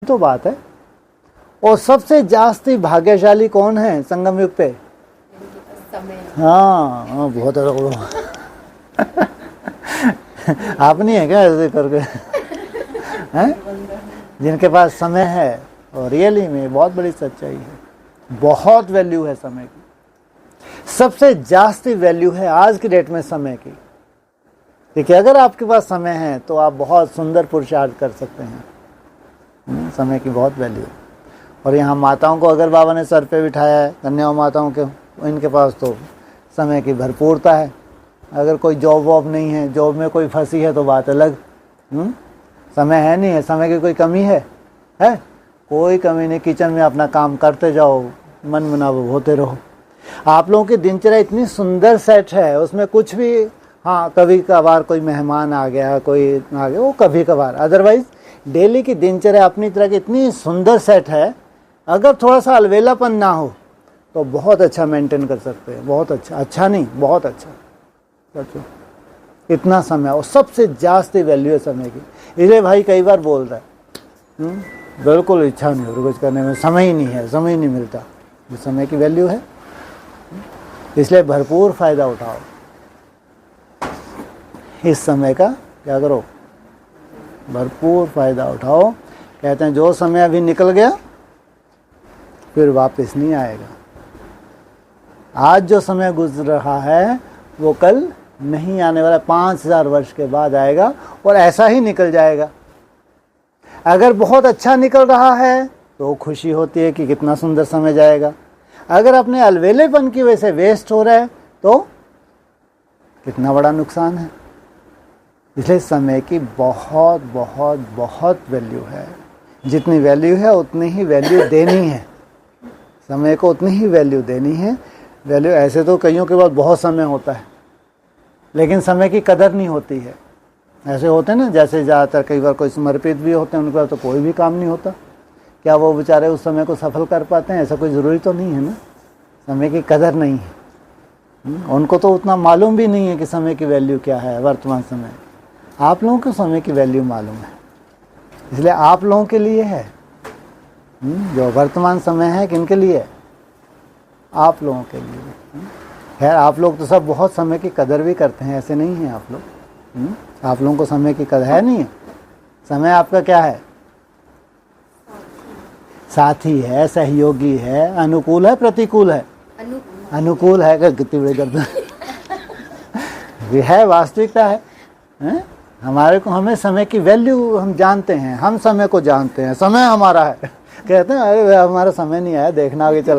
तो बात है। और सबसे जास्ती भाग्यशाली कौन है संगम युग पे? हाँ बहुत आप नहीं है क्या ऐसे करके हैं? जिनके पास समय है, और रियली में बहुत बड़ी सच्चाई है, बहुत वैल्यू है समय की, सबसे जास्ती वैल्यू है आज की डेट में समय की। देखिए अगर आपके पास समय है तो आप बहुत सुंदर पुरुषार्थ कर सकते हैं। समय की बहुत वैल्यू है। और यहाँ माताओं को अगर बाबा ने सर पे बिठाया है, कन्याओं माताओं के, इनके पास तो समय की भरपूरता है। अगर कोई जॉब वॉब नहीं है, जॉब में कोई फंसी है तो बात अलग। समय है नहीं है, समय की कोई कमी है? कोई कमी नहीं। किचन में अपना काम करते जाओ, मन मुनाव होते रहो। आप लोगों की दिनचर्या इतनी सुंदर सेट है, उसमें कुछ भी, हाँ कभी कभार कोई मेहमान आ गया, कोई आ गया, वो कभी कभार, अदरवाइज डेली की दिनचर्या अपनी तरह की इतनी सुंदर सेट है। अगर थोड़ा सा अलवेलापन ना हो तो बहुत अच्छा मेंटेन कर सकते हैं। बहुत अच्छा, अच्छा नहीं बहुत अच्छा। सोचो इतना समय, और सबसे जास्ती वैल्यू है समय की। इसलिए भाई कई बार बोल रहा है बिल्कुल इच्छा नहीं हो रही कुछ करने में, समय ही नहीं है, समय ही नहीं मिलता। ये समय की वैल्यू है, इसलिए भरपूर फायदा उठाओ इस समय का। क्या करो? भरपूर फायदा उठाओ। कहते हैं जो समय अभी निकल गया फिर वापस नहीं आएगा। आज जो समय गुजर रहा है वो कल नहीं आने वाला, 5000 वर्ष के बाद आएगा और ऐसा ही निकल जाएगा। अगर बहुत अच्छा निकल रहा है तो खुशी होती है कि कितना सुंदर समय जाएगा। अगर अपने अलवेलेपन की वजह से वेस्ट हो रहा है तो कितना बड़ा नुकसान है। इसलिए समय की बहुत बहुत बहुत वैल्यू है। जितनी वैल्यू है उतनी ही वैल्यू देनी है। समय को उतनी ही वैल्यू देनी है। वैल्यू ऐसे तो कईयों के पास बहुत समय होता है लेकिन समय की कदर नहीं होती है। ऐसे होते हैं ना, जैसे ज़्यादातर कई बार कोई समर्पित भी होते हैं, उनके पास तो कोई भी काम नहीं होता। क्या वो बेचारे उस समय को सफल कर पाते हैं? ऐसा कोई ज़रूरी तो नहीं है ना। समय की कदर नहीं है, उनको तो उतना मालूम भी नहीं है कि समय की वैल्यू क्या है। वर्तमान समय, आप लोगों को समय की वैल्यू मालूम है, इसलिए आप लोगों के लिए है। जो वर्तमान समय है किनके लिए? आप लोगों के लिए। खैर आप लोग तो सब बहुत समय की कदर भी करते हैं, ऐसे नहीं है आप लोग। आप लोगों को समय की कदर है नहीं है। समय आपका क्या है? साथी है, सहयोगी है, अनुकूल है, प्रतिकूल है? अनुकूल है। कितनी बड़ी करते ये है, वास्तविकता है। हमारे को, हमें समय की वैल्यू हम जानते हैं, हम समय को जानते हैं। समय हमारा है। कहते हैं अरे हमारा समय नहीं आया, देखना आगे चल